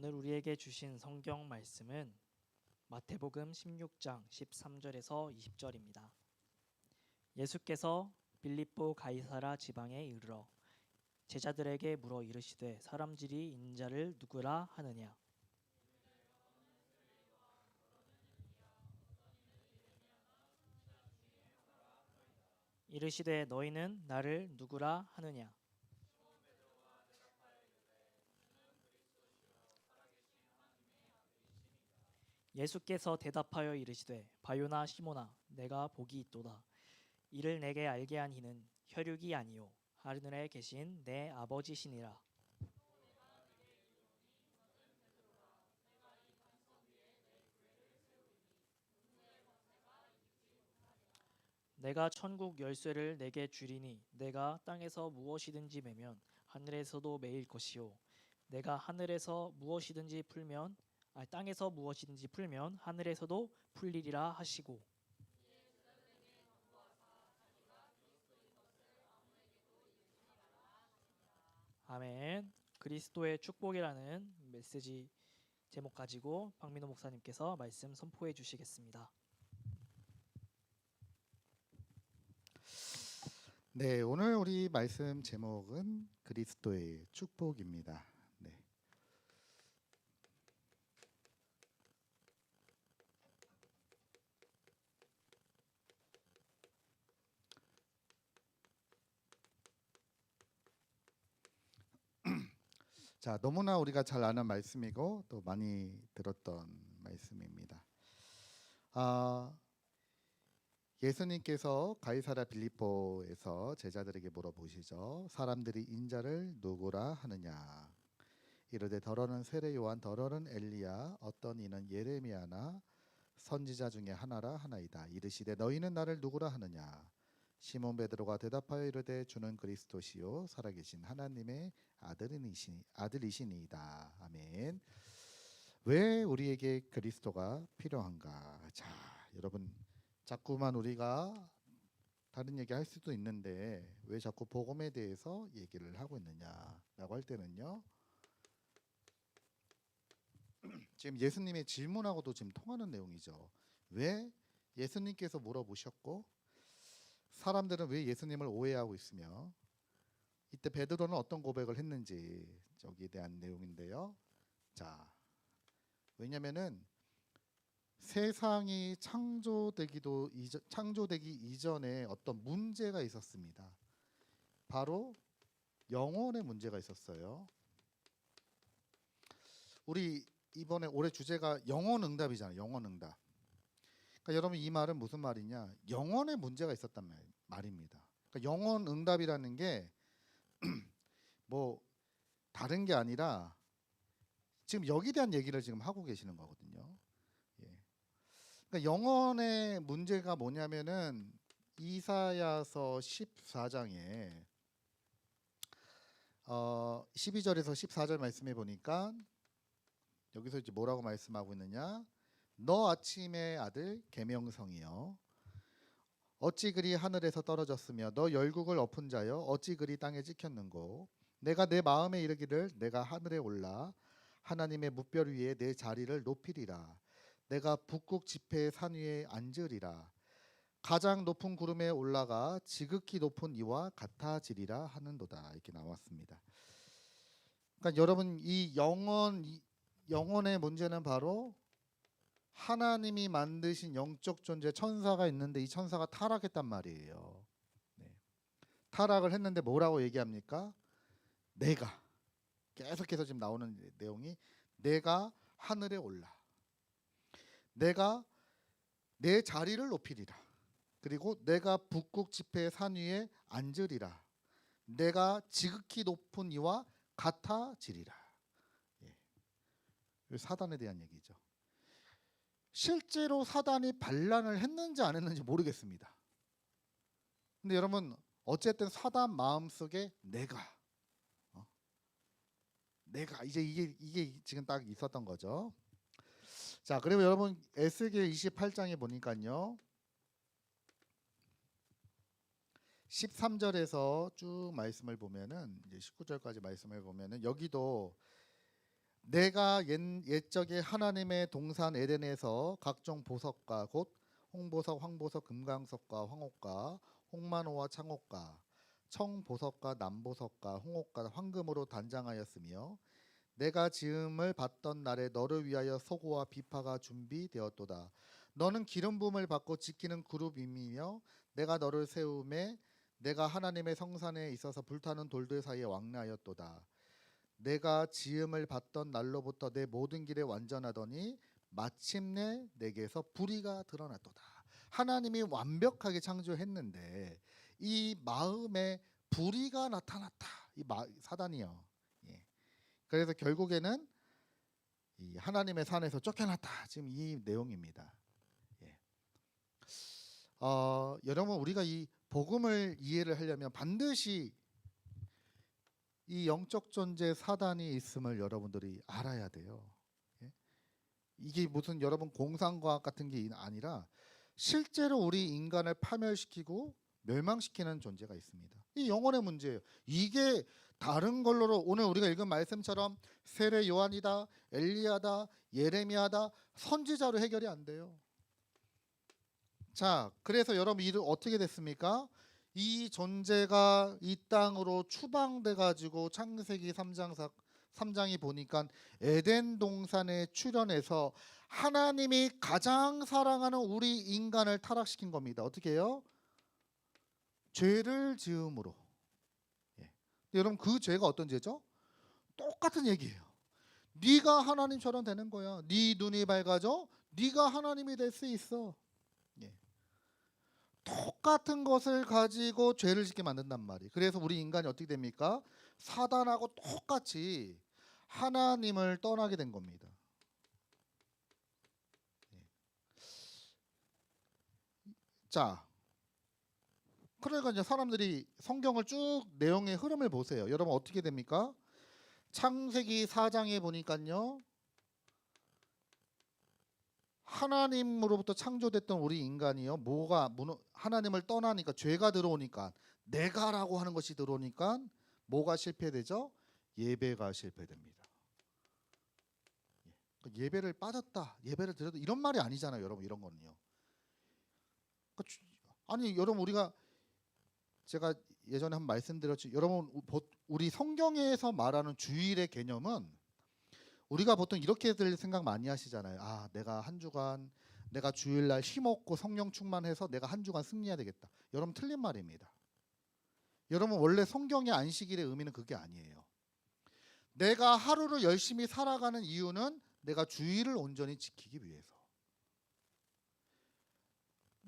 오늘 우리에게 주신 성경 말씀은 마태복음 16장 13절에서 20절입니다. 예수께서 빌립보 가이사라 지방에 이르러 제자들에게 물어 이르시되 사람들이 인자를 누구라 하느냐. 이르시되 너희는 나를 누구라 하느냐. 예수께서 대답하여 이르시되 바요나 시모나 내가 복이 있도다. 이를 내게 알게 한 이는 혈육이 아니요 하늘에 계신 내 아버지시니라. 내가 천국 열쇠를 내게 주리니 내가 땅에서 무엇이든지 매면 하늘에서도 매일 것이요 내가 하늘에서 무엇이든지 풀면 땅에서 무엇이든지 풀면 하늘에서도 풀리리라 하시고. 아멘. 그리스도의 축복이라는 메시지 제목 가지고 박민호 목사님께서 말씀 선포해 주시겠습니다. 네, 오늘 우리 말씀 제목은 그리스도의 축복입니다. 네. 자, 너무나 우리가 잘 아는 말씀이고 또 많이 들었던 말씀입니다. 예수님께서 가이사랴 빌립보에서 제자들에게 물어보시죠. 사람들이 인자를 누구라 하느냐. 이르되 더러는 세례 요한, 더러는 엘리야, 어떤 이는 예레미야나 선지자 중에 하나라 하나이다. 이르시되 너희는 나를 누구라 하느냐. 시몬 베드로가 대답하여 이르되 주는 그리스도시요 살아계신 하나님의 아들이시니이다. 아멘. 왜 우리에게 그리스도가 필요한가? 자, 여러분 자꾸만 우리가 다른 얘기 할 수도 있는데 왜 자꾸 복음에 대해서 얘기를 하고 있느냐라고 할 때는요. 지금 예수님의 질문하고도 지금 통하는 내용이죠. 왜 예수님께서 물어보셨고 사람들은 왜 예수님을 오해하고 있으며 이때 베드로는 어떤 고백을 했는지 저기에 대한 내용인데요. 자, 왜냐면은 세상이 창조되기 이전에 어떤 문제가 있었습니다. 바로 영혼의 문제가 있었어요. 우리 이번에 올해 주제가 영혼응답이잖아요. 영혼응답. 그러니까 여러분 이 말은 무슨 말이냐? 영혼의 문제가 있었단 말입니다. 그러니까 영혼응답이라는 게 뭐 다른 게 아니라 지금 여기에 대한 얘기를 지금 하고 계시는 거거든요. 예. 그러니까 영혼의 문제가 뭐냐면은 이사야서 14장에 12절에서 14절 말씀해 보니까 여기서 이제 뭐라고 말씀하고 있느냐? 너 아침의 아들 계명성이여 어찌 그리 하늘에서 떨어졌으며 너 열국을 엎은 자여 어찌 그리 땅에 찍혔는고 내가 내 마음에 이르기를 내가 하늘에 올라 하나님의 뭇별 위에 내 자리를 높이리라 내가 북극 지폐의 산 위에 앉으리라 가장 높은 구름에 올라가 지극히 높은 이와 같아지리라 하는도다. 이렇게 나왔습니다. 그러니까 여러분 이 영혼의 문제는 바로 하나님이 만드신 영적 존재 천사가 있는데 이 천사가 타락했단 말이에요. 네. 타락을 했는데 뭐라고 얘기합니까? 내가 계속해서 지금 나오는 내용이 내가 하늘에 올라 내가 내 자리를 높이리라 그리고 내가 북극 지폐의 산 위에 앉으리라 내가 지극히 높은 이와 같아지리라. 예. 사단에 대한 얘기죠. 실제로 사단이 반란을 했는지 안 했는지 모르겠습니다. 근데 여러분 어쨌든 사단 마음속에 내가 이제 이게 지금 딱 있었던 거죠. 자, 그리고 여러분 에스겔 28장에 보니까요. 13절에서 쭉 말씀을 보면은 이제 19절까지 말씀을 보면은 여기도 내가 옛적에 하나님의 동산 에덴에서 각종 보석과 곧 홍보석, 황보석, 금강석과 황옥과 홍만호와 창옥과 청보석과 남보석과 홍옥과 황금으로 단장하였으며 내가 지음을 받던 날에 너를 위하여 소고와 비파가 준비되었도다. 너는 기름 부음을 받고 지키는 그룹임이며 내가 너를 세움에 내가 하나님의 성산에 있어서 불타는 돌들 사이에 왕래하였도다. 내가 지음을 받던 날로부터 내 모든 길에 완전하더니 마침내 내게서 불의가 드러났도다. 하나님이 완벽하게 창조했는데 이 마음에 불의가 나타났다. 사단이요. 예. 그래서 결국에는 이 하나님의 산에서 쫓겨났다. 지금 이 내용입니다. 예. 여러분 우리가 이 복음을 이해를 하려면 반드시 이 영적 존재 사단이 있음을 여러분들이 알아야 돼요. 예? 이게 무슨 여러분 공상과학 같은 게 아니라 실제로 우리 인간을 파멸시키고 멸망시키는 존재가 있습니다. 이 영혼의 문제예요. 이게 다른 걸로 오늘 우리가 읽은 말씀처럼 세례 요한이다, 엘리야다, 예레미야다 선지자로 해결이 안 돼요. 자, 그래서 여러분 일은 어떻게 됐습니까? 이 존재가 이 땅으로 추방돼 가지고 창세기 3장이 보니까 에덴 동산에 출현해서 하나님이 가장 사랑하는 우리 인간을 타락시킨 겁니다. 어떻게 해요? 죄를 지음으로. 예. 여러분 그 죄가 어떤 죄죠? 똑같은 얘기예요. 네가 하나님처럼 되는 거야. 네 눈이 밝아져. 네가 하나님이 될 수 있어. 예. 똑같은 것을 가지고 죄를 짓게 만든단 말이에요. 그래서 우리 인간이 어떻게 됩니까? 사단하고 똑같이 하나님을 떠나게 된 겁니다. 자, 그러니까 이제 사람들이 성경을 쭉 내용의 흐름을 보세요. 여러분 어떻게 됩니까? 창세기 4장에 보니까요. 하나님으로부터 창조됐던 우리 인간이요. 하나님을 떠나니까 죄가 들어오니까 내가라고 하는 것이 들어오니까 뭐가 실패되죠? 예배가 실패됩니다. 예배를 빠졌다. 예배를 드려도 이런 말이 아니잖아요. 여러분 이런 거는요. 아니 여러분 제가 예전에 한번 말씀드렸죠. 여러분 우리 성경에서 말하는 주일의 개념은 우리가 보통 이렇게들 생각 많이 하시잖아요. 아, 내가 한 주간 내가 주일날 힘없고 성령 충만해서 내가 한 주간 승리해야 되겠다. 여러분 틀린 말입니다. 여러분 원래 성경의 안식일의 의미는 그게 아니에요. 내가 하루를 열심히 살아가는 이유는 내가 주일을 온전히 지키기 위해서.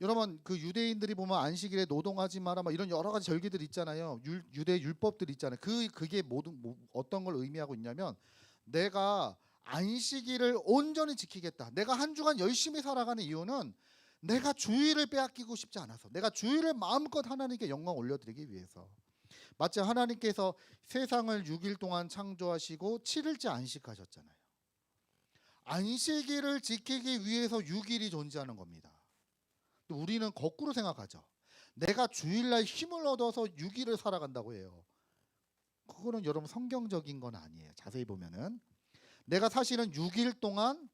여러분 그 유대인들이 보면 안식일에 노동하지 마라 막 이런 여러 가지 절기들 있잖아요. 유대 율법들 있잖아요. 그게 어떤 걸 의미하고 있냐면 내가 안식일을 온전히 지키겠다. 내가 한 주간 열심히 살아가는 이유는 내가 주일을 빼앗기고 싶지 않아서, 내가 주일을 마음껏 하나님께 영광 올려드리기 위해서. 마치 하나님께서 세상을 6일 동안 창조하시고 7일째 안식하셨잖아요. 안식일을 지키기 위해서 6일이 존재하는 겁니다. 우리는 거꾸로 생각하죠. 내가 주일날 힘을 얻어서 6일을 살아간다고 해요. 그거는 여러분 성경적인 건 아니에요. 자세히 보면은 내가 사실은 6일 동안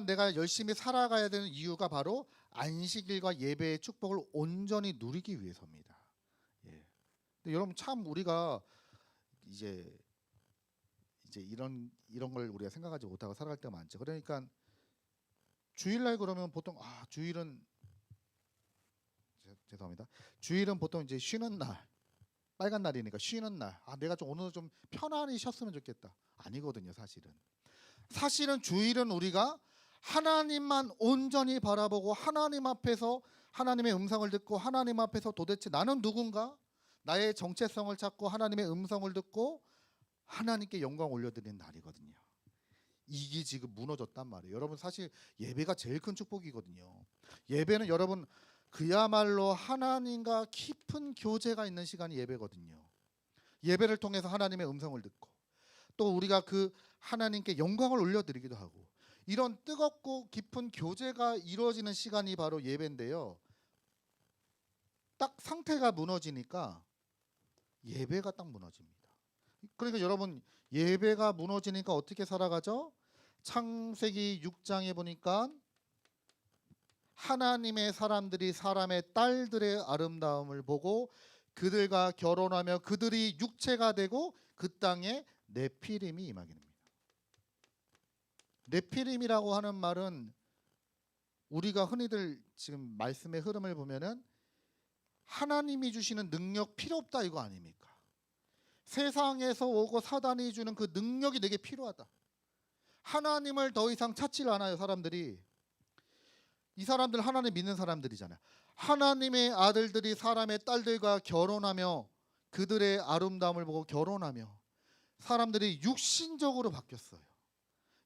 내가 열심히 살아가야 되는 이유가 바로 안식일과 예배의 축복을 온전히 누리기 위해서입니다. 예. 근데 여러분 참 우리가 이제 이런 걸 우리가 생각하지 못하고 살아갈 때가 많죠. 그러니까 주일날 그러면 보통 주일은 죄송합니다. 주일은 보통 이제 쉬는 날, 빨간 날이니까 쉬는 날. 내가 좀 오늘 좀 편안히 쉬었으면 좋겠다. 아니거든요, 사실은. 사실은 주일은 우리가 하나님만 온전히 바라보고 하나님 앞에서 하나님의 음성을 듣고 하나님 앞에서 도대체 나는 누군가? 나의 정체성을 찾고 하나님의 음성을 듣고 하나님께 영광 올려드리는 날이거든요. 이게 지금 무너졌단 말이에요. 여러분 사실 예배가 제일 큰 축복이거든요. 예배는 여러분 그야말로 하나님과 깊은 교제가 있는 시간이 예배거든요. 예배를 통해서 하나님의 음성을 듣고 또 우리가 그 하나님께 영광을 올려드리기도 하고 이런 뜨겁고 깊은 교제가 이루어지는 시간이 바로 예배인데요. 딱 상태가 무너지니까 예배가 딱 무너집니다. 그러니까 여러분 예배가 무너지니까 어떻게 살아가죠? 창세기 6장에 보니까 하나님의 사람들이 사람의 딸들의 아름다움을 보고 그들과 결혼하며 그들이 육체가 되고 그 땅에 네피림이 임하게 됩니다. 네피림이라고 하는 말은 우리가 흔히들 지금 말씀의 흐름을 보면은 하나님이 주시는 능력 필요 없다 이거 아닙니까? 세상에서 오고 사단이 주는 그 능력이 내게 필요하다. 하나님을 더 이상 찾질 않아요 사람들이. 이 사람들 하나님 믿는 사람들이잖아요. 하나님의 아들들이 사람의 딸들과 결혼하며 그들의 아름다움을 보고 결혼하며 사람들이 육신적으로 바뀌었어요.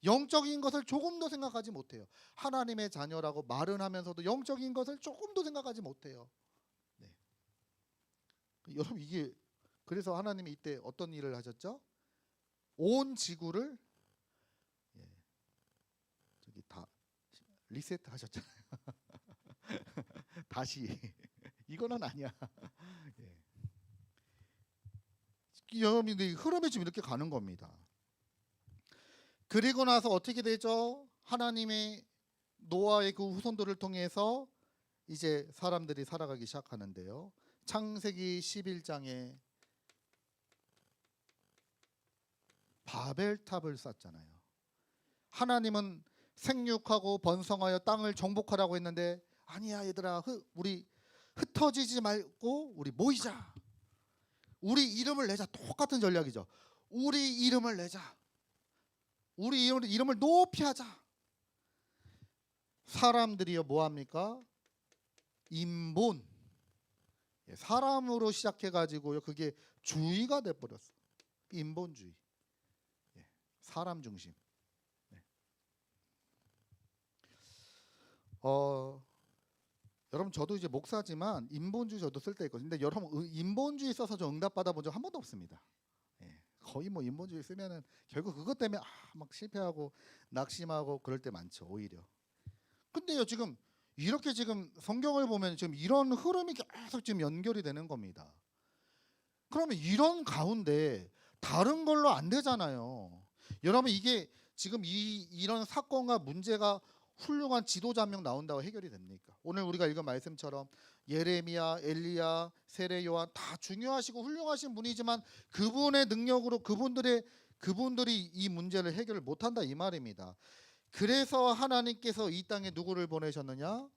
영적인 것을 조금도 생각하지 못해요. 하나님의 자녀라고 말은 하면서도 영적인 것을 조금도 생각하지 못해요. 네. 여러분 이게 그래서 하나님이 이때 어떤 일을 하셨죠? 온 지구를 저기 다 리셋 하셨잖아요. 다시 이거는 아니야. 예. 여러분들 흐름이 지금 이렇게 가는 겁니다. 그리고 나서 어떻게 되죠? 하나님의 노아의 그 후손들을 통해서 이제 사람들이 살아가기 시작하는데요. 창세기 11장에 바벨탑을 쌓잖아요. 하나님은 생육하고 번성하여 땅을 정복하라고 했는데 아니야 얘들아 우리 흩어지지 말고 우리 모이자. 우리 이름을 내자. 똑같은 전략이죠. 우리 이름을 내자. 우리 이름을 높이 하자. 사람들이요 뭐합니까? 인본 사람으로 시작해가지고요 그게 주의가 돼버렸어. 인본주의 사람 중심. 여러분 저도 이제 목사지만 인본주의 저도 쓸 때 있거든요. 근데 여러분 인본주의 써서 저 응답 받아본 적 한 번도 없습니다. 거의 뭐 인본주의 쓰면은 결국 그것 때문에 막 실패하고 낙심하고 그럴 때 많죠 오히려. 근데요 지금 이렇게 지금 성경을 보면 지금 이런 흐름이 계속 지금 연결이 되는 겁니다. 그러면 이런 가운데 다른 걸로 안 되잖아요. 여러분 이게 지금 이런 사건과 문제가 훌륭한 지도자 한 명 나온다고 해결이 됩니까? 오늘 우리가 읽은 말씀처럼 예레미야, 엘리야, 세례 요한 다 중요하시고 훌륭하신 분이지만 그분의 능력으로 그분들이 이 문제를 해결을 못한다 이 말입니다. 그래서 하나님께서 이 땅에 누구를 보내셨느냐?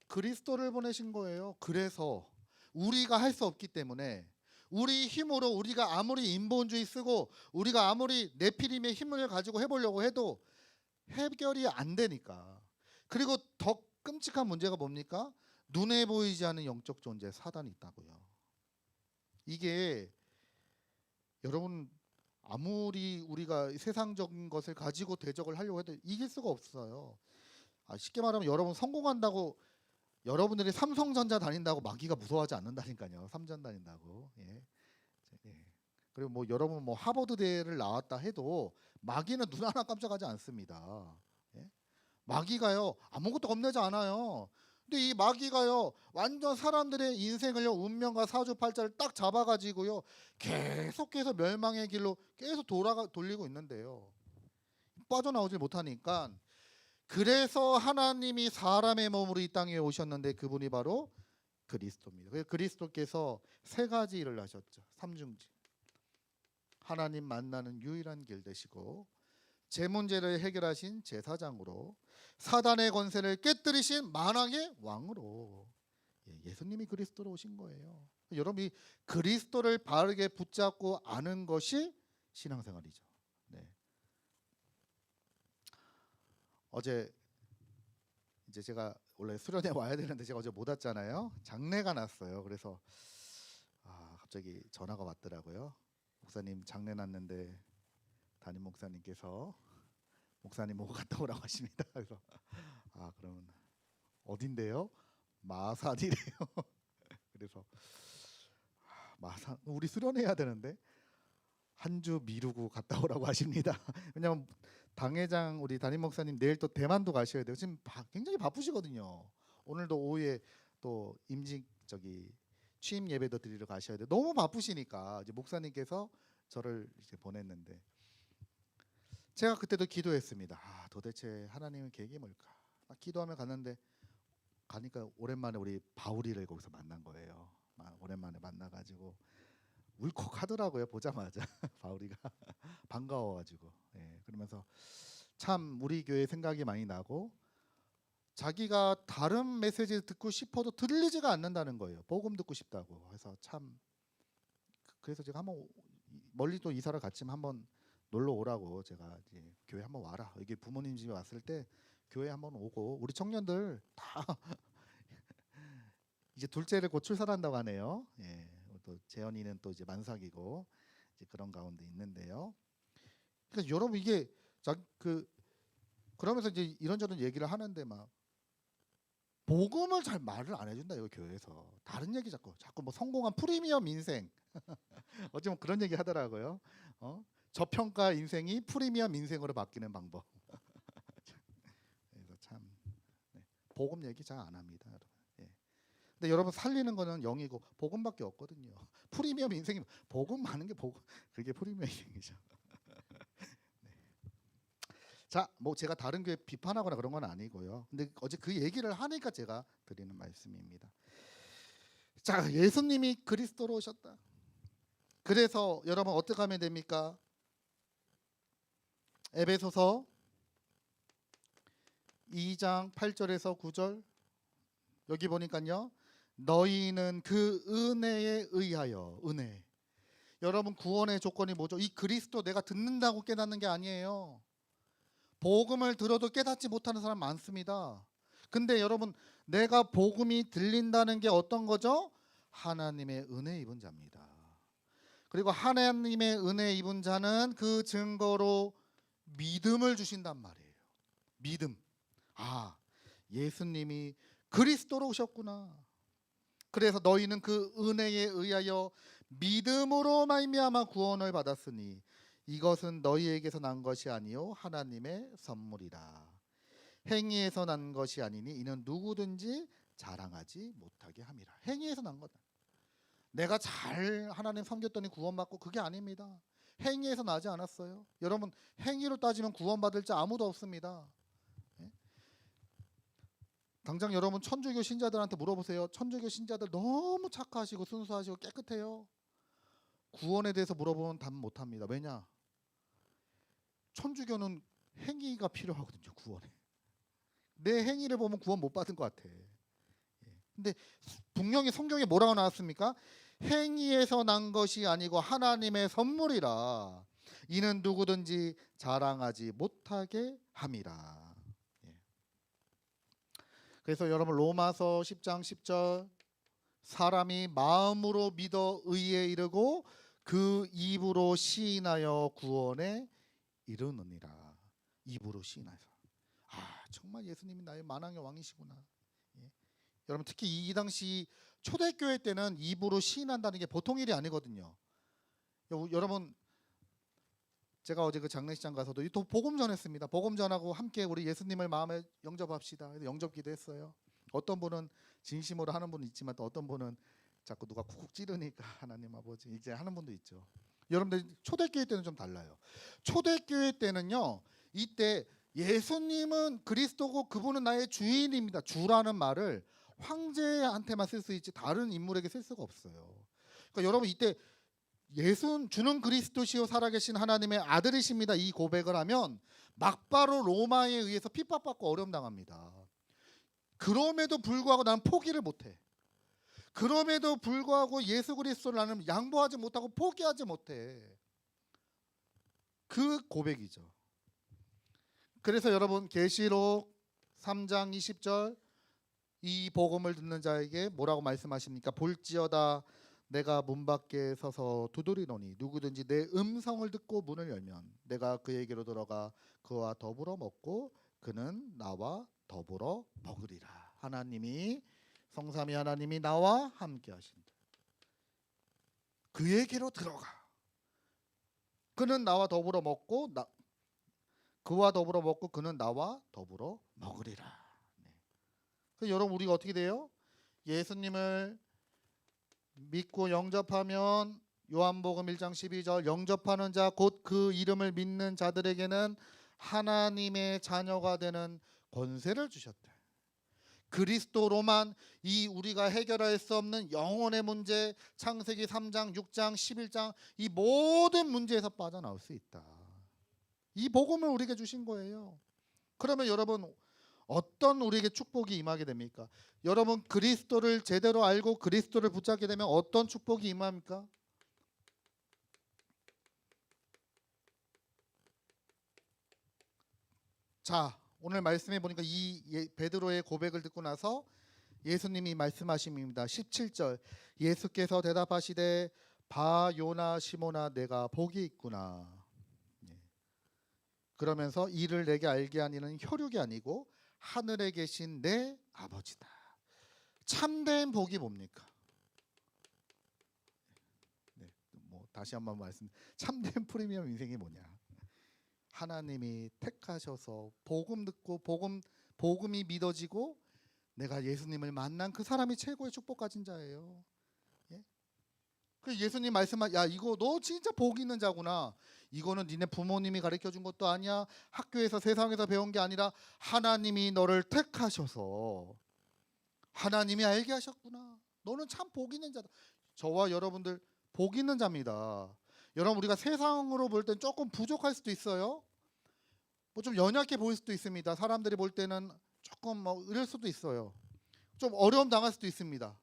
그리스도를 보내신 거예요. 그래서 우리가 할 수 없기 때문에 우리 힘으로 우리가 아무리 인본주의 쓰고 우리가 아무리 네피림의 힘을 가지고 해보려고 해도 해결이 안 되니까. 그리고 더 끔찍한 문제가 뭡니까? 눈에 보이지 않는 영적 존재 사단이 있다고요. 이게 여러분 아무리 우리가 세상적인 것을 가지고 대적을 하려고 해도 이길 수가 없어요. 쉽게 말하면 여러분 성공한다고 여러분들이 삼성전자 다닌다고 마귀가 무서워하지 않는다니까요. 삼전 다닌다고. 예. 그리고 뭐 여러분 뭐 하버드대를 나왔다 해도 마귀는 눈 하나 깜짝하지 않습니다. 예? 마귀가요 아무것도 겁내지 않아요. 근데 이 마귀가요 완전 사람들의 인생을요 운명과 사주팔자를 딱 잡아가지고요 계속해서 멸망의 길로 계속 돌리고 있는데요. 빠져나오질 못하니까 그래서 하나님이 사람의 몸으로 이 땅에 오셨는데 그분이 바로 그리스도입니다. 그래서 그리스도께서 세 가지 일을 하셨죠. 삼중지. 하나님 만나는 유일한 길 되시고 제 문제를 해결하신 제사장으로 사단의 권세를 깨뜨리신 만왕의 왕으로 예수님이 그리스도로 오신 거예요. 여러분이 그리스도를 바르게 붙잡고 아는 것이 신앙생활이죠. 네. 어제 이제 제가 원래 수련회 와야 되는데 제가 어제 못 왔잖아요. 장례가 났어요. 그래서 갑자기 전화가 왔더라고요. 목사님 장례 났는데 담임 목사님께서 목사님 보고 갔다 오라고 하십니다. 그래서 그러면 어딘데요? 마산이래요. 그래서 마산 우리 수련해야 되는데 한 주 미루고 갔다 오라고 하십니다. 왜냐면 당회장 우리 담임 목사님 내일 또 대만도 가셔야 돼요. 지금 굉장히 바쁘시거든요. 오늘도 오후에 또 임직 취임 예배도 드리러 가셔야 돼. 너무 바쁘시니까 이제 목사님께서 저를 이제 보냈는데 제가 그때도 기도했습니다. 도대체 하나님의 계획이 뭘까? 막 기도하며 갔는데 가니까 오랜만에 우리 바울이를 거기서 만난 거예요. 오랜만에 만나가지고 울컥하더라고요. 보자마자 바울이가 반가워가지고 그러면서 참 우리 교회 생각이 많이 나고 자기가 다른 메시지를 듣고 싶어도 들리지가 않는다는 거예요. 복음 듣고 싶다고 해서 참 그래서 제가 한번 멀리 또 이사를 갔지만 한번 놀러 오라고 제가 이제 교회 한번 와라. 여기 부모님 집에 왔을 때 교회 한번 오고 우리 청년들 다 이제 둘째를 곧 출산한다고 하네요. 또 재현이는 또 이제 만삭이고 이제 그런 가운데 있는데요. 그러니까 여러분 이게 그러면서 이제 이런저런 얘기를 하는데 막 복음을 잘 말을 안 해준다 이거 교회에서 다른 얘기 자꾸 뭐 성공한 프리미엄 인생 어쩌면 그런 얘기 하더라고요. 저평가 인생이 프리미엄 인생으로 바뀌는 방법. 그래서 참 복음 얘기 잘 안 합니다, 여러분. 근데 여러분 살리는 거는 영이고 복음밖에 없거든요. 프리미엄 인생이 복음 많은 게 복음 그게 프리미엄 인생이죠. 자, 뭐 제가 다른 교회 비판하거나 그런 건 아니고요. 근데 어제 그 얘기를 하니까 제가 드리는 말씀입니다. 자, 예수님이 그리스도로 오셨다. 그래서 여러분 어떻게 하면 됩니까? 에베소서 2장 8절에서 9절 여기 보니까요. 너희는 그 은혜에 의하여 은혜. 여러분 구원의 조건이 뭐죠? 이 그리스도 내가 듣는다고 깨닫는 게 아니에요. 복음을 들어도 깨닫지 못하는 사람 많습니다. 근데 여러분 내가 복음이 들린다는 게 어떤 거죠? 하나님의 은혜 입은 자입니다. 그리고 하나님의 은혜 입은 자는 그 증거로 믿음을 주신단 말이에요. 믿음. 예수님이 그리스도로 오셨구나. 그래서 너희는 그 은혜에 의하여 믿음으로 말미암아 구원을 받았으니 이것은 너희에게서 난 것이 아니요 하나님의 선물이라. 행위에서 난 것이 아니니 이는 누구든지 자랑하지 못하게 함이라. 행위에서 난 거다. 내가 잘 하나님 섬겼더니 구원받고 그게 아닙니다. 행위에서 나지 않았어요. 여러분 행위로 따지면 구원받을 자 아무도 없습니다. 당장 여러분 천주교 신자들한테 물어보세요. 천주교 신자들 너무 착하시고 순수하시고 깨끗해요. 구원에 대해서 물어보면 답 못합니다. 왜냐? 천주교는 행위가 필요하거든요. 구원에. 내 행위를 보면 구원 못 받은 것 같아. 근데 분명히 성경에 뭐라고 나왔습니까? 행위에서 난 것이 아니고 하나님의 선물이라. 이는 누구든지 자랑하지 못하게 함이라. 그래서 여러분 로마서 10장 10절 사람이 마음으로 믿어 의에 이르고 그 입으로 시인하여 구원에 이르느니라. 입으로 시인해서 정말 예수님이 나의 만왕의 왕이시구나. 여러분 특히 이 당시 초대교회 때는 입으로 시인한다는 게 보통 일이 아니거든요. 여러분 제가 어제 그 장례식장 가서도 또 복음 전했습니다. 복음 전하고 함께 우리 예수님을 마음에 영접합시다. 그래서 영접기도 했어요. 어떤 분은 진심으로 하는 분은 있지만 또 어떤 분은 자꾸 누가 쿡쿡 찌르니까 하나님 아버지 이제 하는 분도 있죠. 여러분들 초대교회 때는 좀 달라요. 초대교회 때는요. 이때 예수님은 그리스도고 그분은 나의 주인입니다. 주라는 말을 황제한테만 쓸 수 있지 다른 인물에게 쓸 수가 없어요. 그러니까 여러분 이때 주는 그리스도시요 살아계신 하나님의 아들이십니다. 이 고백을 하면 막바로 로마에 의해서 핍박받고 어려움 당합니다. 그럼에도 불구하고 나는 포기를 못해. 그럼에도 불구하고 예수 그리스도를 나는 양보하지 못하고 포기하지 못해. 그 고백이죠. 그래서 여러분 계시록 3장 20절 이 복음을 듣는 자에게 뭐라고 말씀하십니까? 볼지어다 내가 문 밖에 서서 두드리노니 누구든지 내 음성을 듣고 문을 열면 내가 그에게로 들어가 그와 더불어 먹고 그는 나와 더불어 먹으리라. 하나님이 성삼위 하나님이 나와 함께 하신다. 그에게로 들어가. 그는 나와 더불어 먹고 그와 더불어 먹고 그는 나와 더불어 먹으리라. 그래서 여러분 우리가 어떻게 돼요? 예수님을 믿고 영접하면 요한복음 1장 12절 영접하는 자 곧 그 이름을 믿는 자들에게는 하나님의 자녀가 되는 권세를 주셨대. 그리스도로만 이 우리가 해결할 수 없는 영혼의 문제, 창세기 3장, 6장, 11장 이 모든 문제에서 빠져나올 수 있다. 이 복음을 우리에게 주신 거예요. 그러면 여러분 어떤 우리에게 축복이 임하게 됩니까? 여러분 그리스도를 제대로 알고 그리스도를 붙잡게 되면 어떤 축복이 임합니까? 자, 오늘 말씀해 보니까 이 베드로의 고백을 듣고 나서 예수님이 말씀하십니다. 17절 예수께서 대답하시되 바 요나 시모나 내가 복이 있구나. 그러면서 이를 내게 알게 하니는 혈육이 아니고 하늘에 계신 내 아버지다. 참된 복이 뭡니까? 네, 뭐 다시 한번 말씀. 참된 프리미엄 인생이 뭐냐? 하나님이 택하셔서 복음 듣고 복음이 믿어지고 내가 예수님을 만난 그 사람이 최고의 축복 가진 자예요. 예? 그 예수님 말씀하 야 이거 너 진짜 복 있는 자구나. 이거는 니네 부모님이 가르쳐 준 것도 아니야. 학교에서 세상에서 배운 게 아니라 하나님이 너를 택하셔서 하나님이 알게 하셨구나. 너는 참 복 있는 자다. 저와 여러분들 복 있는 자입니다. 여러분 우리가 세상으로 볼 땐 조금 부족할 수도 있어요. 뭐 좀 연약해 보일 수도 있습니다. 사람들이 볼 때는 조금 뭐 이럴 수도 있어요. 좀 어려움 당할 수도 있습니다.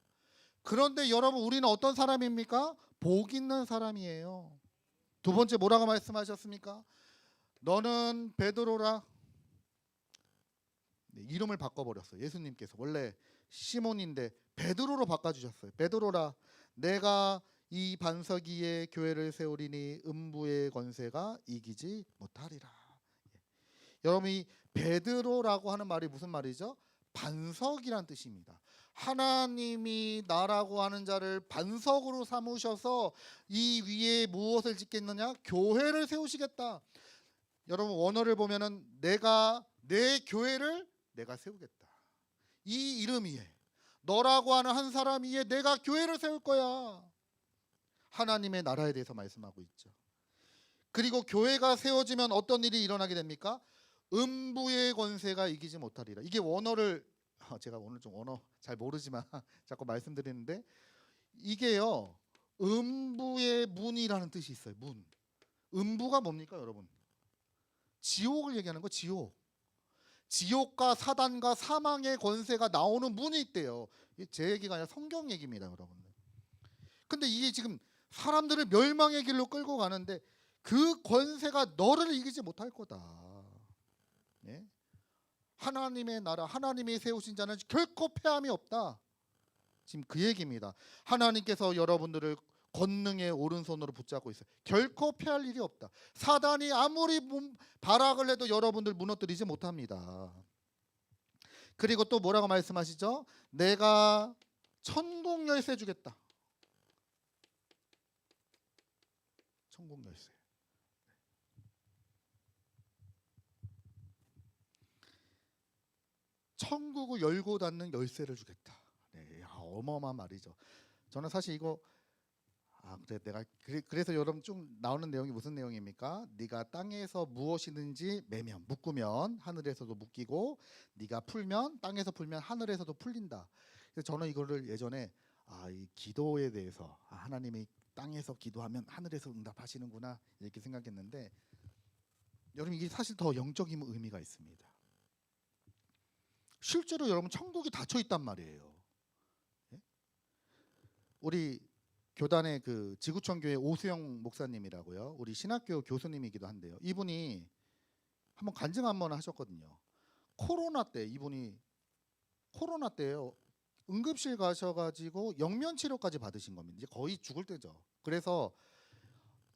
그런데 여러분 우리는 어떤 사람입니까? 복 있는 사람이에요. 두 번째 뭐라고 말씀하셨습니까? 너는 베드로라. 네, 이름을 바꿔버렸어요. 예수님께서 원래 시몬인데 베드로로 바꿔주셨어요. 베드로라 내가 이 반석 위에 교회를 세우리니 음부의 권세가 이기지 못하리라. 여러분 이 베드로라고 하는 말이 무슨 말이죠? 반석이란 뜻입니다. 하나님이 나라고 하는 자를 반석으로 삼으셔서 이 위에 무엇을 짓겠느냐? 교회를 세우시겠다. 여러분 원어를 보면은 내가 내 교회를 내가 세우겠다. 이 이름 위에 너라고 하는 한 사람 위에 내가 교회를 세울 거야. 하나님의 나라에 대해서 말씀하고 있죠. 그리고 교회가 세워지면 어떤 일이 일어나게 됩니까? 음부의 권세가 이기지 못하리라. 이게 원어를 제가 오늘 좀 언어 잘 모르지만 자꾸 말씀드리는데 이게요 음부의 문이라는 뜻이 있어요. 문. 음부가 뭡니까 여러분? 지옥을 얘기하는 거. 지옥과 사단과 사망의 권세가 나오는 문이 있대요. 제 얘기가 아니라 성경 얘기입니다 여러분들. 근데 이게 지금 사람들을 멸망의 길로 끌고 가는데 그 권세가 너를 이기지 못할 거다. 예? 하나님의 나라, 하나님이 세우신 자는 결코 패함이 없다. 지금 그 얘기입니다. 하나님께서 여러분들을 권능의 오른손으로 붙잡고 있어요. 결코 패할 일이 없다. 사단이 아무리 발악을 해도 여러분들 무너뜨리지 못합니다. 그리고 또 뭐라고 말씀하시죠? 내가 천국 열쇠 주겠다. 천국 열쇠. 천국을 열고 닫는 열쇠를 주겠다. 네, 어마어마한 말이죠. 저는 사실 이거 그래서 여러분 쭉 나오는 내용이 무슨 내용입니까? 네가 땅에서 무엇이든지 매면 묶으면 하늘에서도 묶이고 네가 풀면 땅에서 풀면 하늘에서도 풀린다. 그래서 저는 이거를 예전에 이 기도에 대해서 하나님이 땅에서 기도하면 하늘에서 응답하시는구나 이렇게 생각했는데 여러분 이게 사실 더 영적인 의미가 있습니다. 실제로 여러분 천국이 닫혀 있단 말이에요. 예? 우리 교단의 그 지구촌 교회 오수영 목사님이라고요. 우리 신학교 교수님이기도 한데요. 이분이 한번 간증 한번 하셨거든요. 코로나 때요. 응급실 가셔가지고 영면 치료까지 받으신 겁니다. 이제 거의 죽을 때죠. 그래서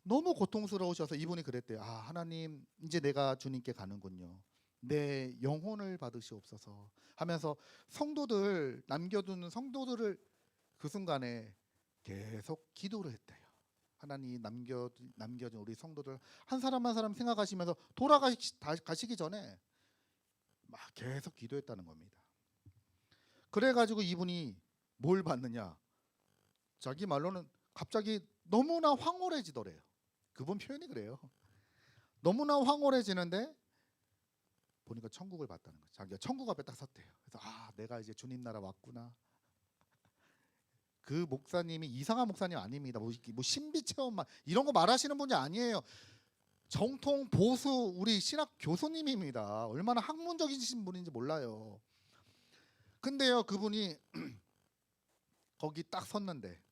너무 고통스러우셔서 이분이 그랬대요. 하나님 이제 내가 주님께 가는군요. 내 영혼을 받으시옵소서 하면서 성도들 남겨두는 성도들을 그 순간에 계속 기도를 했대요. 하나님 남겨준 우리 성도들 한 사람 한 사람 생각하시면서 돌아가시기 전에 막 계속 기도했다는 겁니다. 그래가지고 이분이 뭘 받느냐? 자기 말로는 갑자기 너무나 황홀해지더래요. 그분 표현이 그래요. 너무나 황홀해지는데 보니까 천국을 봤다는 거죠. 자기가 천국 앞에 딱 섰대요. 그래서 내가 이제 주님 나라 왔구나. 그 목사님이 이상한 목사님 아닙니다. 뭐 신비 체험만 이런 거 말하시는 분이 아니에요. 정통 보수 우리 신학 교수님입니다. 얼마나 학문적이신 분인지 몰라요. 근데요, 그분이 거기 딱 섰는데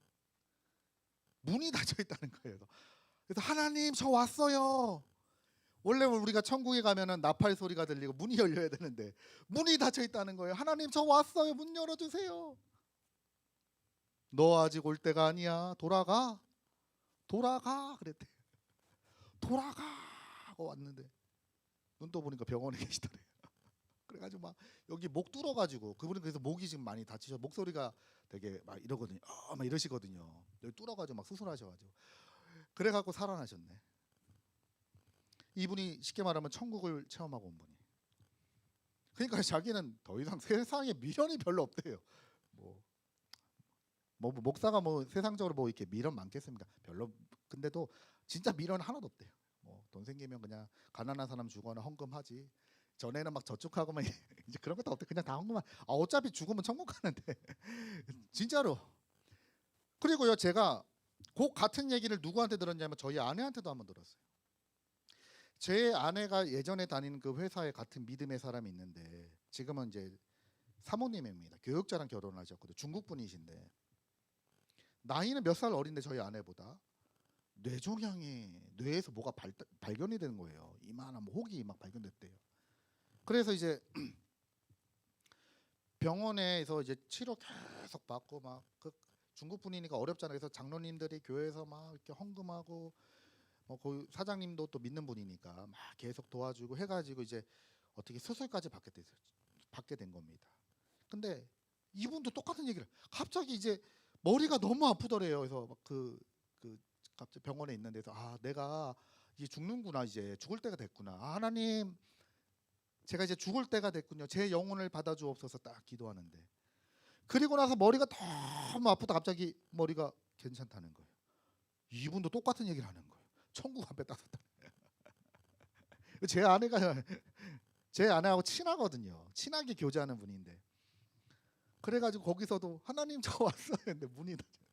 문이 닫혀 있다는 거예요. 그래서 하나님 저 왔어요. 원래 우리가 천국에 가면은 나팔 소리가 들리고 문이 열려야 되는데 문이 닫혀 있다는 거예요. 하나님 저 왔어요. 문 열어주세요. 너 아직 올 때가 아니야. 돌아가 그랬대. 돌아가 하고 왔는데 눈 떠 보니까 병원에 계시더래요. 그래가지고 막 여기 목 뚫어가지고 그분은 그래서 목이 지금 많이 다치셔. 목소리가 되게 막 이러거든요. 막 이러시거든요. 여기 뚫어가지고 막 수술하셔가지고 그래갖고 살아나셨네. 이분이 쉽게 말하면 천국을 체험하고 온 분이. 그러니까 자기는 더 이상 세상에 미련이 별로 없대요. 뭐 목사가 뭐 세상적으로 뭐 이렇게 미련 많겠습니까? 별로. 근데도 진짜 미련 하나도 없대요. 뭐 돈 생기면 그냥 가난한 사람 주거나 헌금하지. 전에는 막 저축하고만 이제 그런 것도 없대. 그냥 다 헌금만. 어차피 죽으면 천국 가는데 진짜로. 그리고요, 제가 그 같은 얘기를 누구한테 들었냐면 저희 아내한테도 한번 들었어요. 제 아내가 예전에 다니는 그 회사에 같은 믿음의 사람이 있는데 지금은 이제 사모님입니다. 교육자랑 결혼을 하셨거든요. 중국 분이신데 나이는 몇 살 어린데 저희 아내보다 뇌종양이 뇌에서 뭐가 발견이 되는 거예요. 이만한 뭐 혹이 막 발견됐대요. 그래서 이제 병원에서 이제 치료 계속 받고 막 그 중국 분이니까 어렵잖아요. 그래서 장로님들이 교회에서 막 이렇게 헌금하고 그 사장님도 또 믿는 분이니까 막 계속 도와주고 해가지고 이제 어떻게 수술까지 받게 된 겁니다. 근데 이분도 똑같은 얘기를 갑자기 이제 머리가 너무 아프더래요. 그래서 갑자기 병원에 있는 데서 내가 이제 죽는구나. 이제 죽을 때가 됐구나. 하나님 제가 이제 죽을 때가 됐군요. 제 영혼을 받아주옵소서 딱 기도하는데 그리고 나서 머리가 너무 아프다 갑자기 머리가 괜찮다는 거예요. 이분도 똑같은 얘기를 하는 거예요. 천국 앞에 딱 섰다. 제 아내하고 친하거든요. 친하게 교제하는 분인데 그래가지고 거기서도 하나님 저 왔어요. 근데 문이 닫혀.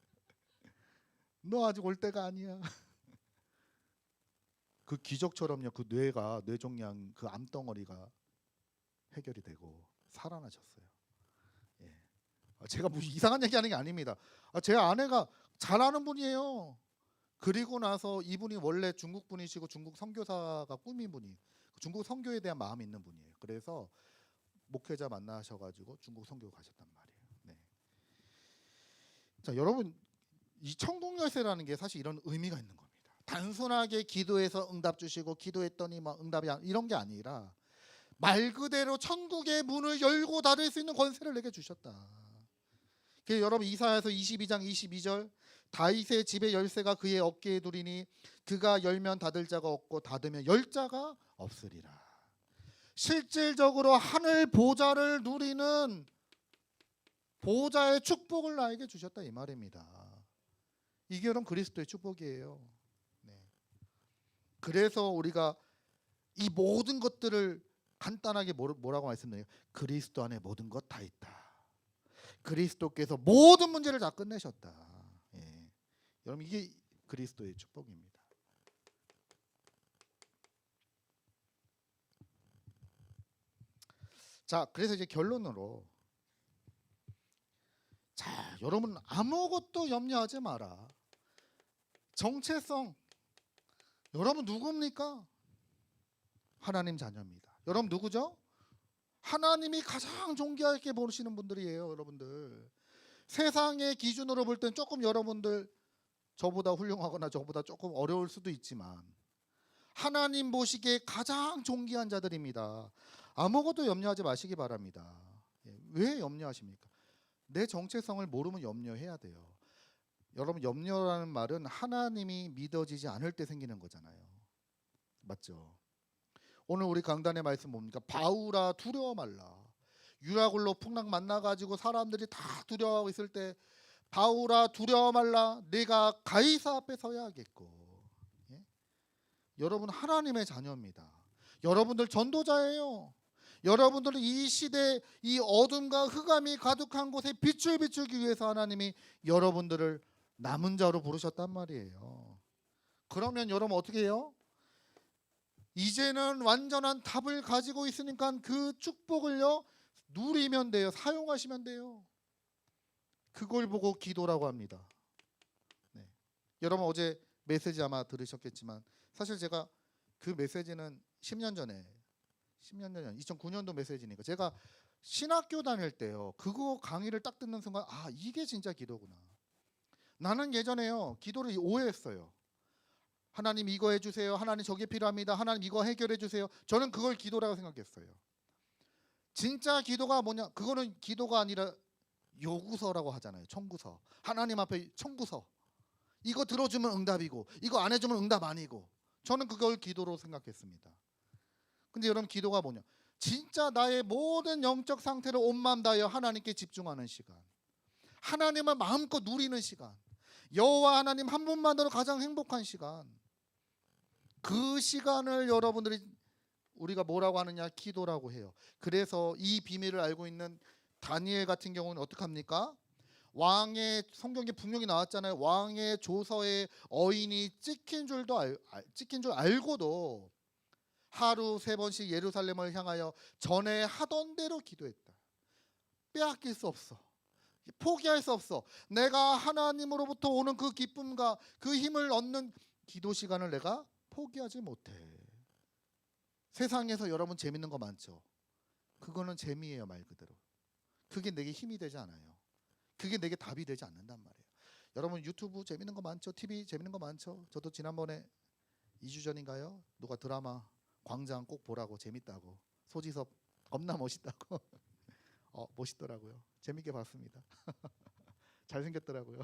너 아직 올 때가 아니야. 그 기적처럼요. 그 뇌종양 그 암덩어리가 해결이 되고 살아나셨어요. 예. 제가 무슨 이상한 얘기하는 게 아닙니다. 제 아내가 잘 아는 분이에요. 그리고 나서 이분이 원래 중국 분이시고 중국 선교사가 꿈인 분이 중국 선교에 대한 마음이 있는 분이에요. 그래서 목회자 만나셔가지고 중국 선교 가셨단 말이에요. 네. 자, 여러분 이 천국 열쇠라는 게 사실 이런 의미가 있는 겁니다. 단순하게 기도해서 응답 주시고 기도했더니 막 응답이 이런 게 아니라 말 그대로 천국의 문을 열고 닫을 수 있는 권세를 내게 주셨다. 그래서 여러분 이사야서 22장 22절 다윗의 집의 열쇠가 그의 어깨에 두리니 그가 열면 닫을 자가 없고 닫으면 열 자가 없으리라. 실질적으로 하늘 보좌를 누리는 보좌의 축복을 나에게 주셨다 이 말입니다. 이게 여러분 그리스도의 축복이에요. 네. 그래서 우리가 이 모든 것들을 간단하게 뭐라고 말씀드려요? 그리스도 안에 모든 것 다 있다. 그리스도께서 모든 문제를 다 끝내셨다. 예. 여러분 이게 그리스도의 축복입니다. 자, 그래서 이제 결론으로 자, 여러분 아무것도 염려하지 마라. 정체성 여러분 누굽니까? 하나님 자녀입니다. 여러분 누구죠? 하나님이 가장 존귀하게 보시는 분들이에요. 여러분들 세상의 기준으로 볼 땐 조금 여러분들 저보다 훌륭하거나 저보다 조금 어려울 수도 있지만 하나님 보시기에 가장 존귀한 자들입니다. 아무것도 염려하지 마시기 바랍니다. 왜 염려하십니까? 내 정체성을 모르면 염려해야 돼요. 여러분 염려라는 말은 하나님이 믿어지지 않을 때 생기는 거잖아요. 맞죠? 오늘 우리 강단의 말씀 뭡니까? 바울아 두려워 말라. 유라굴로 풍랑 만나가지고 사람들이 다 두려워하고 있을 때 바울아 두려워 말라 내가 가이사 앞에 서야 하겠고. 예? 여러분 하나님의 자녀입니다. 여러분들 전도자예요. 여러분들은 이 시대 이 어둠과 흑암이 가득한 곳에 빛을 비추기 위해서 하나님이 여러분들을 남은 자로 부르셨단 말이에요. 그러면 여러분 어떻게 해요? 이제는 완전한 답을 가지고 있으니까 그 축복을요 누리면 돼요. 사용하시면 돼요. 그걸 보고 기도라고 합니다. 네. 여러분 어제 메시지 아마 들으셨겠지만 사실 제가 그 메시지는 10년 전에 2009년도 메시지니까 제가 신학교 다닐 때요 그거 강의를 딱 듣는 순간 아 이게 진짜 기도구나. 나는 예전에요 기도를 오해했어요. 하나님 이거 해주세요. 하나님 저게 필요합니다. 하나님 이거 해결해 주세요. 저는 그걸 기도라고 생각했어요. 진짜 기도가 뭐냐? 그거는 기도가 아니라 요구서라고 하잖아요. 청구서. 하나님 앞에 청구서. 이거 들어주면 응답이고 이거 안 해주면 응답 아니고. 저는 그걸 기도로 생각했습니다. 근데 여러분 기도가 뭐냐? 진짜 나의 모든 영적 상태를 온 마음 다하여 하나님께 집중하는 시간. 하나님을 마음껏 누리는 시간. 여호와 하나님 한 분만으로 가장 행복한 시간. 그 시간을 여러분들이 우리가 뭐라고 하느냐? 기도라고 해요. 그래서 이 비밀을 알고 있는 다니엘 같은 경우는 어떻게 합니까? 왕의 성경에 분명히 나왔잖아요. 왕의 조서에 어인이 찍힌 줄 알고도 하루 3번씩 예루살렘을 향하여 전에 하던 대로 기도했다. 빼앗길 수 없어. 포기할 수 없어. 내가 하나님으로부터 오는 그 기쁨과 그 힘을 얻는 기도 시간을 내가 포기하지 못해. 세상에서 여러분 재밌는 거 많죠. 그거는 재미예요, 말 그대로. 그게 내게 힘이 되지 않아요. 그게 내게 답이 되지 않는단 말이에요. 여러분 유튜브 재밌는 거 많죠. TV 재밌는 거 많죠. 저도 지난번에 2주 전인가요? 누가 드라마 광장 꼭 보라고 재밌다고 소지섭 겁나 멋있다고 멋있더라고요. 재밌게 봤습니다. 잘생겼더라고요.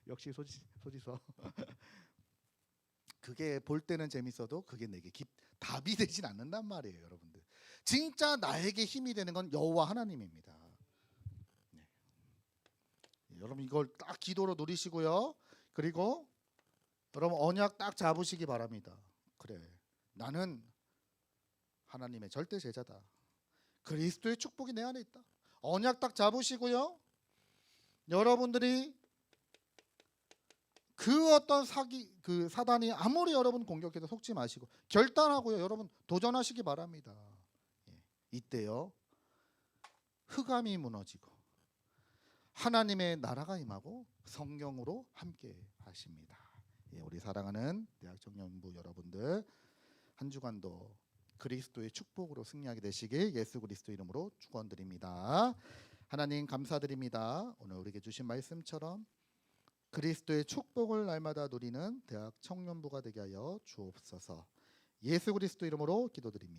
역시 소지섭. 그게 볼 때는 재밌어도 그게 내게 답이 되진 않는단 말이에요, 여러분들. 진짜 나에게 힘이 되는 건 여호와 하나님입니다. 네. 여러분 이걸 딱 기도로 누리시고요. 그리고 여러분 언약 딱 잡으시기 바랍니다. 그래, 나는 하나님의 절대 제자다. 그리스도의 축복이 내 안에 있다. 언약 딱 잡으시고요. 여러분들이 그 어떤 그 사단이 아무리 여러분 공격해도 속지 마시고 결단하고요. 여러분 도전하시기 바랍니다. 예, 이때요. 흑암이 무너지고 하나님의 나라가 임하고 성령으로 함께 하십니다. 예, 우리 사랑하는 대학 청년부 여러분들 한 주간도 그리스도의 축복으로 승리하게 되시길 예수 그리스도 이름으로 축원드립니다. 하나님 감사드립니다. 오늘 우리에게 주신 말씀처럼 그리스도의 축복을 날마다 누리는 대학 청년부가 되게 하여 주옵소서. 예수 그리스도 이름으로 기도드립니다.